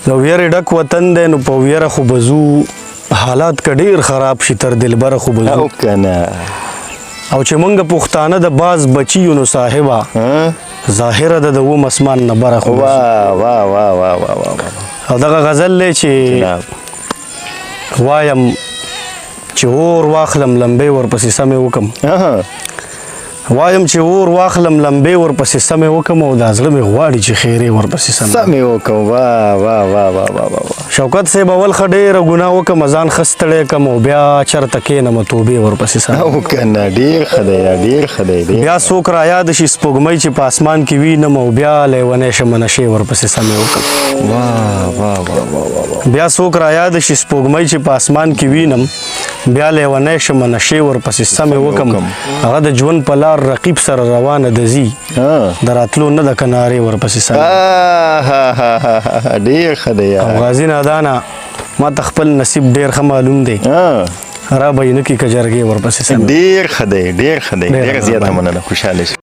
د ویرې ډک وطن دی نو په ویره خو به ځو حالات که ډېر خراب شي تر دلبره خو به ځو او کنه او چې موږ پښتانه د باز بچي یو نو صاحبه ظاهره ده د اوم اسمان نه بره خو واه واه واه واه واه واه او دغه غزل دی جناب چې وایم چې اور واخلم لمبې ورپسې سمې وکم وایم چې اور واخلم لمبې ورپسې سمې وکم او دا زړه مې غواړي چې خیرې ورپسې سمې وکم واه واه واه واه واه شوکت صاحب اول ښه ډېره ګناه وکم ځان ښه ستړی کم او بیا چېرته کښېنم توبې ورپسې سمې او کنه ډېر ښه دی ډېر ښه دی بیا څوک رایاد شي سپوږمۍ چې په اسمان کې وینم او بیا لیونی شمه نشې ورپسې سمې وکم واه واه واه واه بیا څوک رایاد شي سپوږمۍ چې په اسمان کې وینم بیا لیونی شمه نشې ورپسې سمې وکم هغه د ژوند په لار رقیب سره روانه د ځي د راتلو نه د کنارې ورپسې سمې ډېر ښه دی او غازي نادانه ما ته خپل نصیب ډېر ښه معلوم دی را به یې نه کړي که جرګې ورپسې سمې ډېر ښه دی ډېر ښه دی ډېره زیاته مننه خوشحاله شي